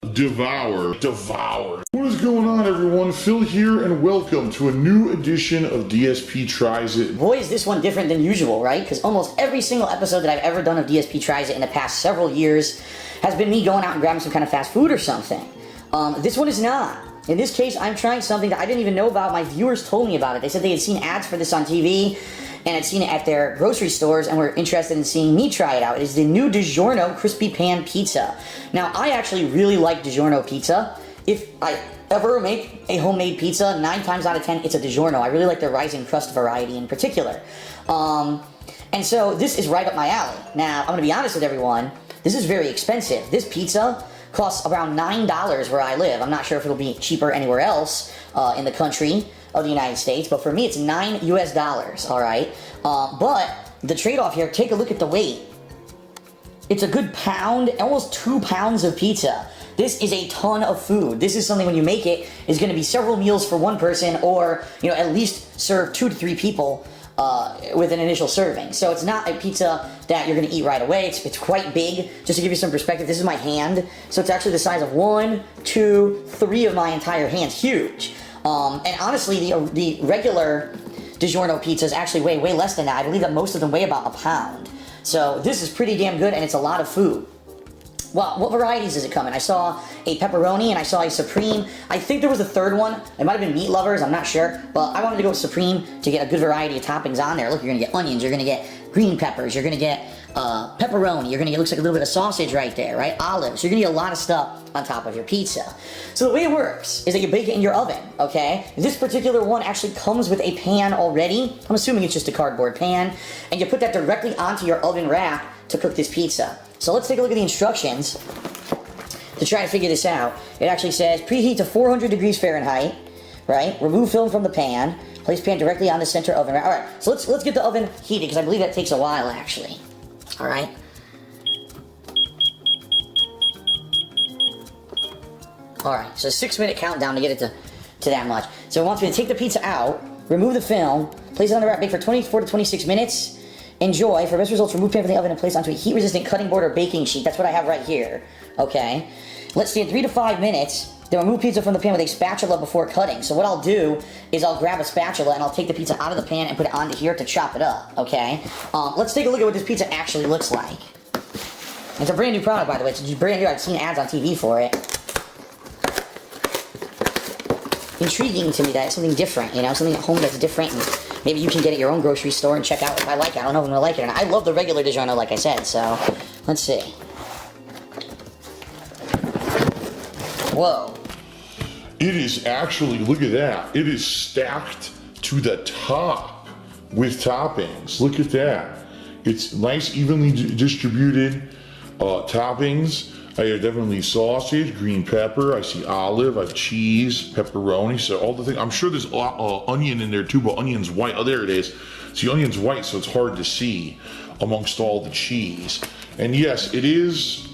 Devour. What is going on, everyone? Phil here, and welcome to a new edition of DSP Tries It. Boy, is this one different than usual, right? Because almost every single episode that I've ever done of DSP Tries It in the past several years has been me going out and grabbing some kind of fast food or something. This one is not. In this case, I'm trying something that I didn't even know about. My viewers told me about it. They said they had seen ads for this on TV and had seen it at their grocery stores and were interested in seeing me try it out. It is the new DiGiorno Crispy Pan Pizza. Now, I actually really like DiGiorno pizza. If I ever make a homemade pizza, 9 times out of 10, it's a DiGiorno. I really like their rising crust variety in particular. And so this is right up my alley. Now, I'm going to be honest with everyone. This is very expensive. This pizza costs around $9 where I live. I'm not sure if it'll be cheaper anywhere else in the country of the United States, but for me it's $9 US, all right? But the trade-off here, take a look at the weight. It's a good pound, almost 2 pounds of pizza. This is a ton of food. This is something when you make it is going to be several meals for one person, or at least serve 2 to 3 people with an initial serving. So it's not a pizza that you're going to eat right away. It's quite big. Just to give you some perspective, this is my hand. So it's actually the size of 1, 2, 3 of my entire hands. Huge. And honestly, the regular DiGiorno pizzas actually weigh way less than that. I believe that most of them weigh about a pound. So this is pretty damn good, and it's a lot of food. Well, what varieties does it come in? I saw a pepperoni and I saw a supreme. I think there was a third one. It might have been meat lovers, I'm not sure. But I wanted to go with supreme to get a good variety of toppings on there. Look, you're going to get onions, you're going to get green peppers, you're going to get pepperoni, you're going to get, looks like a little bit of sausage right there, right? Olives. You're going to get a lot of stuff on top of your pizza. So the way it works is that you bake it in your oven, okay? This particular one actually comes with a pan already. I'm assuming it's just a cardboard pan. And you put that directly onto your oven rack to cook this pizza. So let's take a look at the instructions to try to figure this out. It actually says preheat to 400 degrees Fahrenheit, right? Remove film from the pan. Place pan directly on the center oven rack. All right, so let's get the oven heated because I believe that takes a while actually. All right. All right, so 6-minute countdown to get it to that much. So it wants me to take the pizza out, remove the film, place it on the rack, bake for 24 to 26 minutes. Enjoy. For best results, remove pan from the oven and place onto a heat-resistant cutting board or baking sheet. That's what I have right here. Okay. Let's see, in 3 to 5 minutes, then remove pizza from the pan with a spatula before cutting. So what I'll do is I'll grab a spatula and I'll take the pizza out of the pan and put it onto here to chop it up. Okay. Let's take a look at what this pizza actually looks like. It's a brand new product, by the way. It's brand new. I've seen ads on TV for it. Intriguing to me that it's something different, something at home that's different. And maybe you can get it at your own grocery store and check out if I like it. I don't know if I'm going to like it or not. I love the regular DiGiorno, like I said, so let's see. Whoa. It is actually, look at that. It is stacked to the top with toppings. Look at that. It's nice, evenly distributed toppings. I have definitely sausage, green pepper, I see olive, I have cheese, pepperoni, so all the things. I'm sure there's onion in there too, but onion's white. Oh, there it is. See, onion's white, so it's hard to see amongst all the cheese. And yes, it is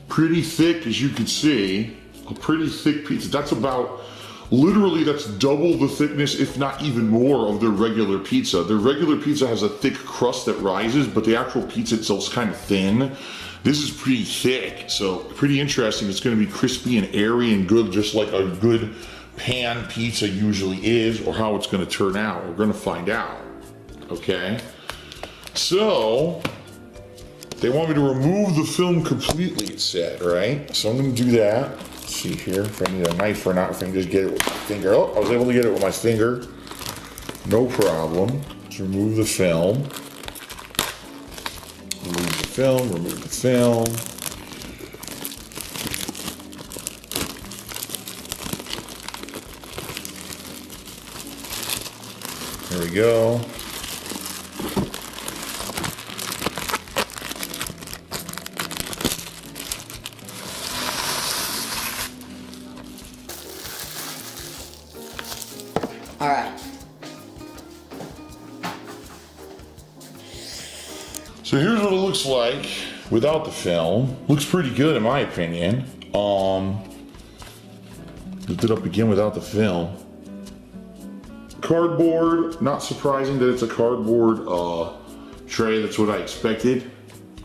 pretty thick, as you can see. A pretty thick pizza. That's about, literally, that's double the thickness, if not even more, of their regular pizza. Their regular pizza has a thick crust that rises, but the actual pizza itself is kind of thin. This is pretty thick, so pretty interesting. It's going to be crispy and airy and good, just like a good pan pizza usually is, or how it's going to turn out. We're going to find out, okay? So, they want me to remove the film completely, it said, right? So I'm going to do that. Let's see here, if I need a knife or not, if I can just get it with my finger. Oh, I was able to get it with my finger. No problem. Let's remove the film. Remove the film, remove the film. There we go. All right. So here's what it looks like without the film. Looks pretty good in my opinion. Lift it up again without the film. Cardboard, not surprising that it's a cardboard tray. That's what I expected.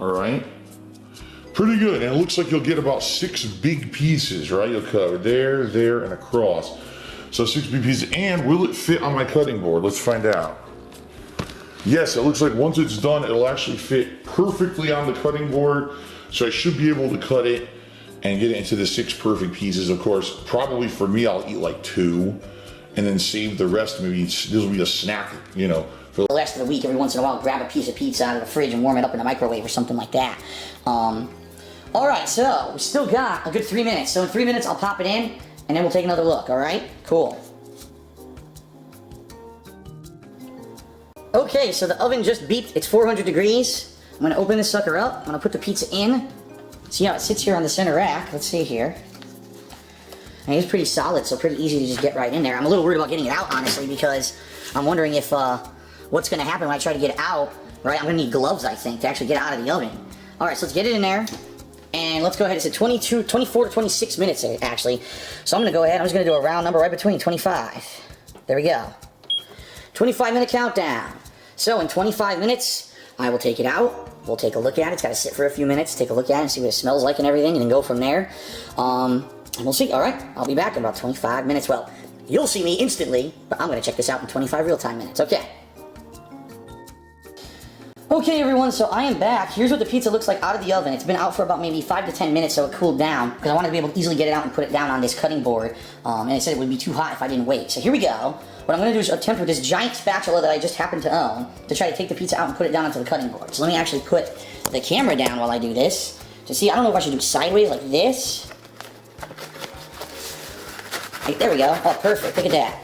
All right. Pretty good, and it looks like you'll get about 6 big pieces, right? You'll cover there, there, and across. So 6 big pieces, and will it fit on my cutting board? Let's find out. Yes, it looks like once it's done, it'll actually fit perfectly on the cutting board. So I should be able to cut it and get it into the 6 perfect pieces. Of course, probably for me, I'll eat like 2 and then save the rest. Maybe this will be a snack, you know. For the rest of the week, every once in a while, grab a piece of pizza out of the fridge and warm it up in the microwave or something like that. Alright, so we still got a good 3 minutes. So in 3 minutes, I'll pop it in and then we'll take another look, alright? Cool. Okay, so the oven just beeped. It's 400 degrees. I'm going to open this sucker up. I'm going to put the pizza in. See how it sits here on the center rack. Let's see here. And it's pretty solid, so pretty easy to just get right in there. I'm a little worried about getting it out, honestly, because I'm wondering if what's going to happen when I try to get it out. Right, I'm going to need gloves, I think, to actually get out of the oven. Alright, so let's get it in there. And let's go ahead. It's at 24 to 26 minutes, actually. So I'm going to go ahead. I'm just going to do a round number right between 25. There we go. 25-minute countdown. So in 25 minutes, I will take it out. We'll take a look at it. It's got to sit for a few minutes, take a look at it, and see what it smells like and everything, and then go from there. And we'll see. All right, I'll be back in about 25 minutes. Well, you'll see me instantly, but I'm going to check this out in 25 real-time minutes. Okay. Okay, everyone, so I am back. Here's what the pizza looks like out of the oven. It's been out for about maybe 5 to 10 minutes, so it cooled down, because I wanted to be able to easily get it out and put it down on this cutting board, and it said it would be too hot if I didn't wait. So here we go. What I'm going to do is attempt with this giant spatula that I just happen to own to try to take the pizza out and put it down onto the cutting board. So let me actually put the camera down while I do this. So see, I don't know if I should do sideways like this. Hey, there we go. Oh, perfect. Look at that.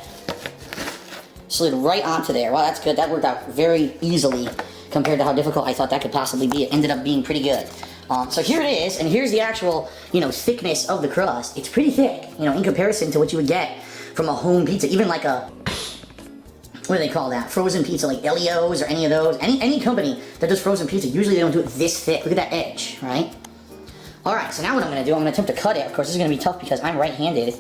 Slid right onto there. Wow, that's good. That worked out very easily compared to how difficult I thought that could possibly be. It ended up being pretty good. So here it is, and here's the actual, thickness of the crust. It's pretty thick, in comparison to what you would get from a home pizza, even like a, what do they call that? Frozen pizza, like Elio's or any of those. Any company that does frozen pizza, usually they don't do it this thick. Look at that edge, right? Alright, so now what I'm going to do, I'm going to attempt to cut it. Of course, this is going to be tough because I'm right-handed,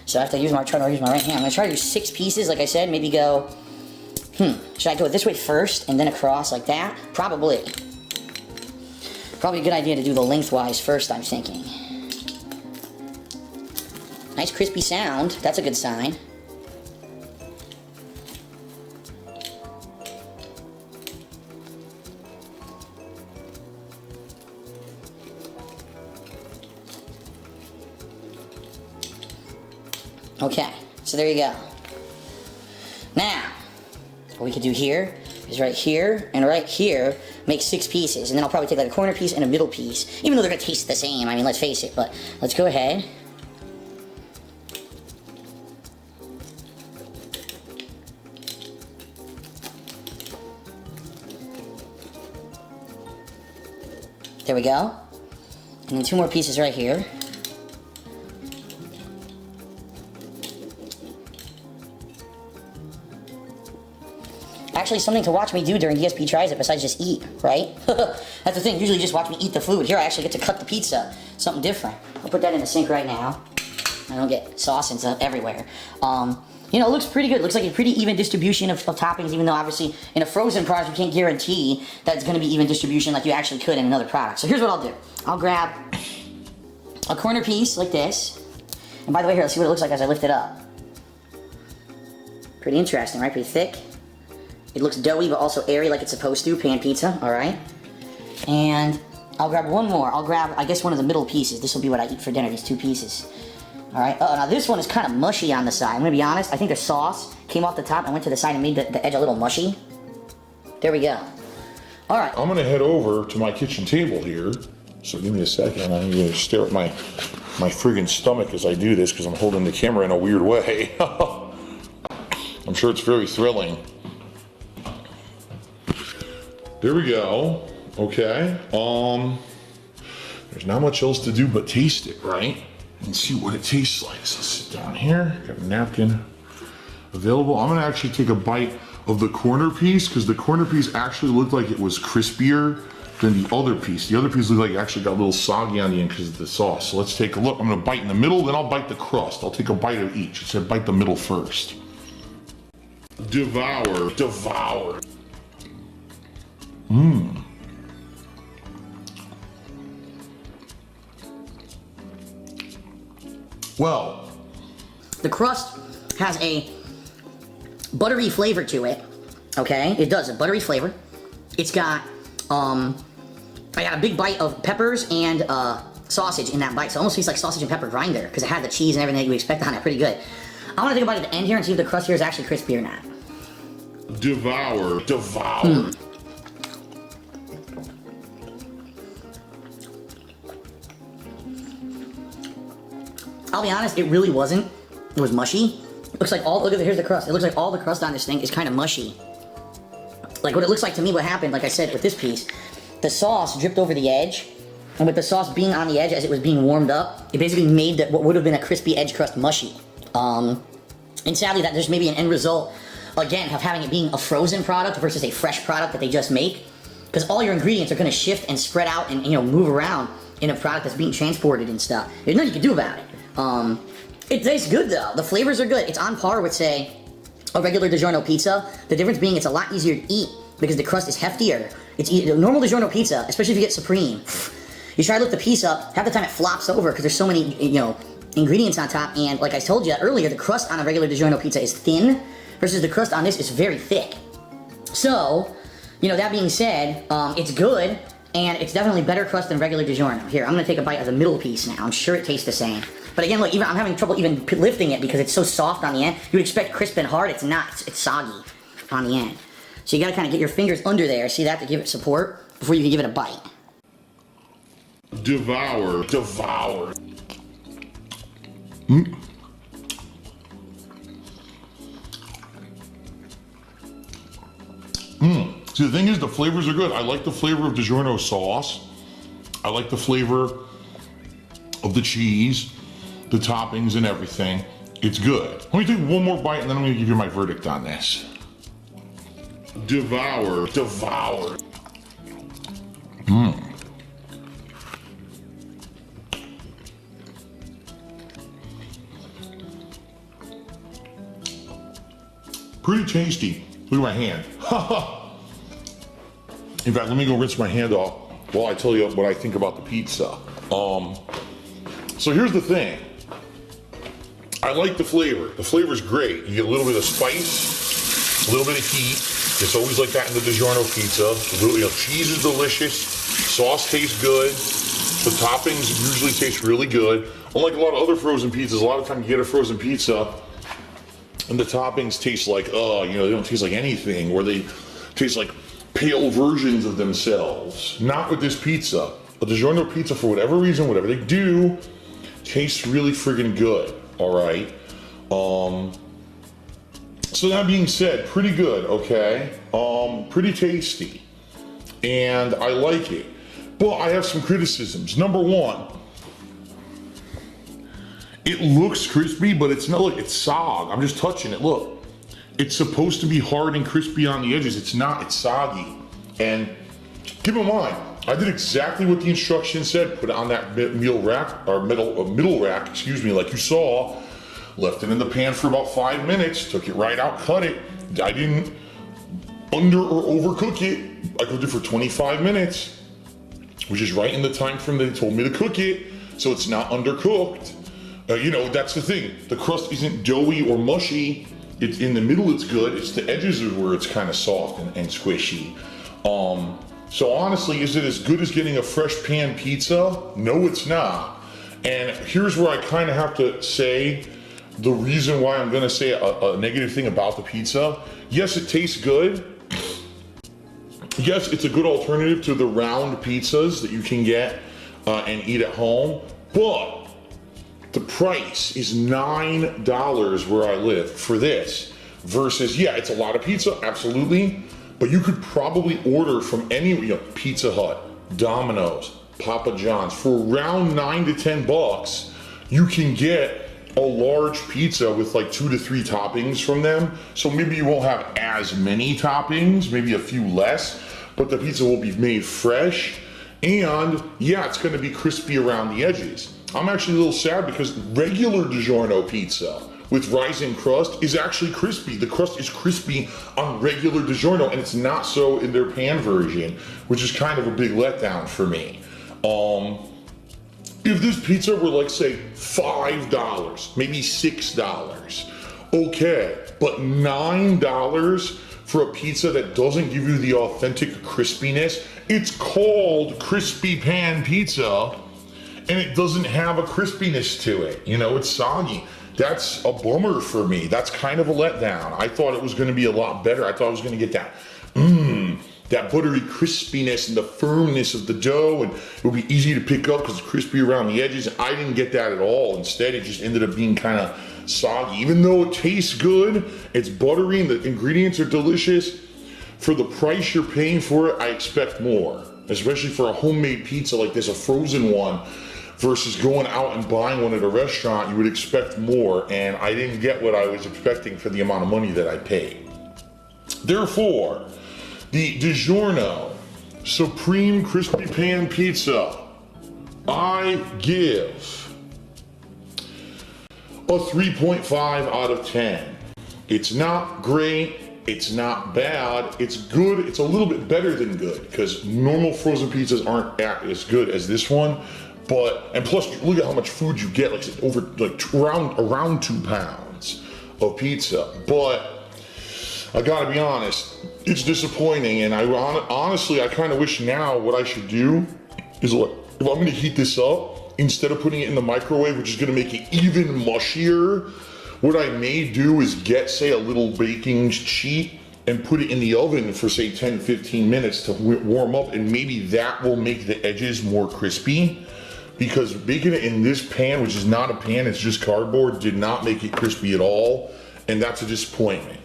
so I have to try to use my right hand. I'm going to try to do 6 pieces, like I said, maybe go, should I go this way first and then across like that? Probably. Probably a good idea to do the lengthwise first, I'm thinking. Nice crispy sound. That's a good sign. Okay, so there you go. Now, what we could do here is right here and right here make 6 pieces, and then I'll probably take like a corner piece and a middle piece, even though they're gonna taste the same. I mean, let's face it. But let's go ahead. There we go. And then 2 more pieces right here. Actually, something to watch me do during DSP Tries It besides just eat, right? That's the thing, usually just watch me eat the food. Here I actually get to cut the pizza. Something different. I'll put that in the sink right now. I don't get sauce and stuff everywhere. It looks pretty good. It looks like a pretty even distribution of toppings, even though obviously in a frozen product you can't guarantee that it's going to be even distribution like you actually could in another product. So here's what I'll do. I'll grab a corner piece like this. And by the way, here, let's see what it looks like as I lift it up. Pretty interesting, right? Pretty thick. It looks doughy but also airy like it's supposed to, pan pizza, alright? And I'll grab one more. I'll grab, I guess, one of the middle pieces. This will be what I eat for dinner, these 2 pieces. Alright, now this one is kind of mushy on the side. I'm going to be honest, I think the sauce came off the top and went to the side and made the edge a little mushy. There we go. Alright. I'm going to head over to my kitchen table here. So give me a second. I'm going to stare at my friggin' stomach as I do this because I'm holding the camera in a weird way. I'm sure it's very thrilling. There we go. Okay. There's not much else to do but taste it, right? And see what it tastes like. So sit down here. Got a napkin available. I'm gonna actually take a bite of the corner piece because the corner piece actually looked like it was crispier than the other piece. The other piece looked like it actually got a little soggy on the end because of the sauce. So let's take a look. I'm gonna bite in the middle, then I'll bite the crust. I'll take a bite of each. It said bite the middle first. Devour. Devour. Well, the crust has a buttery flavor to it. Okay, it does, a buttery flavor. It's got, I got a big bite of peppers and sausage in that bite. So it almost tastes like sausage and pepper grinder because it had the cheese and everything that you expect on it. Pretty good. I want to take a bite at the end here and see if the crust here is actually crispy or not. devour. I'll be honest, it really wasn't. It was mushy. It looks like here's the crust. It looks like all the crust on this thing is kind of mushy. Like what it looks like to me, what happened, like I said, with this piece, the sauce dripped over the edge, and with the sauce being on the edge as it was being warmed up, it basically made what would have been a crispy edge crust mushy. And sadly, that there's maybe an end result, again, of having it being a frozen product versus a fresh product that they just make, because all your ingredients are going to shift and spread out and move around in a product that's being transported and stuff. There's nothing you can do about it. It tastes good though. The flavors are good. It's on par with, say, a regular DiGiorno pizza. The difference being it's a lot easier to eat because the crust is heftier. It's normal DiGiorno pizza, especially if you get Supreme. You try to lift the piece up, half the time it flops over because there's so many, ingredients on top. And like I told you earlier, the crust on a regular DiGiorno pizza is thin versus the crust on this is very thick. So, that being said, it's good and it's definitely better crust than regular DiGiorno. Here, I'm gonna take a bite of the middle piece now. I'm sure it tastes the same. But again, look, I'm having trouble even lifting it because it's so soft on the end. You would expect crisp and hard, it's not. It's soggy on the end. So you gotta kind of get your fingers under there, see that, to give it support before you can give it a bite. Devour. See, the thing is, the flavors are good. I like the flavor of DiGiorno sauce. I like the flavor of the cheese, the toppings and everything. It's good. Let me take one more bite and then I'm gonna give you my verdict on this. Devour. Pretty tasty. Look at my hand. In fact, let me go rinse my hand off while I tell you what I think about the pizza. So here's the thing. I like the flavor. The flavor's great. You get a little bit of spice, a little bit of heat. It's always like that in the DiGiorno pizza. Cheese is delicious. Sauce tastes good. The toppings usually taste really good. Unlike a lot of other frozen pizzas, a lot of times you get a frozen pizza and the toppings taste like, they don't taste like anything, or they taste like pale versions of themselves. Not with this pizza. A DiGiorno pizza, for whatever reason, whatever they do, tastes really friggin' good, all right? So that being said, pretty good, okay? Pretty tasty, and I like it. But I have some criticisms. Number one, it looks crispy, but it's not. Look, it's sog. I'm just touching it. Look, it's supposed to be hard and crispy on the edges. It's not. It's soggy. And keep in mind, I did exactly what the instructions said. Put it on that middle rack, like you saw. Left it in the pan for about 5 minutes. Took it right out, cut it. I didn't under or overcook it. I cooked it for 25 minutes, which is right in the time frame they told me to cook it. So it's not undercooked. That's the thing. The crust isn't doughy or mushy. It's in the middle, it's good. It's the edges are where it's kind of soft and squishy. So honestly, is it as good as getting a fresh pan pizza? No, it's not. And here's where I kind of have to say the reason why I'm gonna say a negative thing about the pizza. Yes, it tastes good. Yes, it's a good alternative to the round pizzas that you can get and eat at home, but the price is $9 where I live for this versus, yeah, it's a lot of pizza, absolutely, but you could probably order from any, Pizza Hut, Domino's, Papa John's, for around $9 to $10, you can get a large pizza with like 2 to 3 toppings from them. So maybe you won't have as many toppings, maybe a few less, but the pizza will be made fresh, and yeah, it's gonna be crispy around the edges. I'm actually a little sad because regular DiGiorno pizza with rising crust is actually crispy. The crust is crispy on regular DiGiorno, and it's not so in their pan version, which is kind of a big letdown for me. If this pizza were like, say, $5, maybe $6, okay, but $9 for a pizza that doesn't give you the authentic crispiness, it's called crispy pan pizza, and it doesn't have a crispiness to it. You know, it's soggy. That's a bummer for me. That's kind of a letdown. I thought it was going to be a lot better. I thought I was going to get that buttery crispiness and the firmness of the dough, and it would be easy to pick up because it's crispy around the edges. I didn't get that at all. Instead, it just ended up being kind of soggy. Even though it tastes good, it's buttery and the ingredients are delicious, for the price you're paying for it, I expect more. Especially for a homemade pizza like this, a frozen one, versus going out and buying one at a restaurant, you would expect more, and I didn't get what I was expecting for the amount of money that I paid. Therefore, the DiGiorno Supreme Crispy Pan Pizza, I give a 3.5 out of 10. It's not great, it's not bad, it's good, it's a little bit better than good, because normal frozen pizzas aren't as good as this one, and plus look at how much food you get, around 2 pounds of pizza. But I gotta be honest, it's disappointing, and honestly, I kind of wish now what I should do is, if I'm gonna heat this up, instead of putting it in the microwave, which is gonna make it even mushier, what I may do is get, say, a little baking sheet and put it in the oven for, say, 10-15 minutes to warm up, and maybe that will make the edges more crispy, because baking it in this pan, which is not a pan, it's just cardboard, did not make it crispy at all, and that's a disappointment.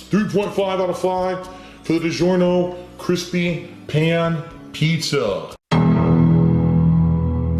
3.5 out of 5 for the DiGiorno Crispy Pan Pizza.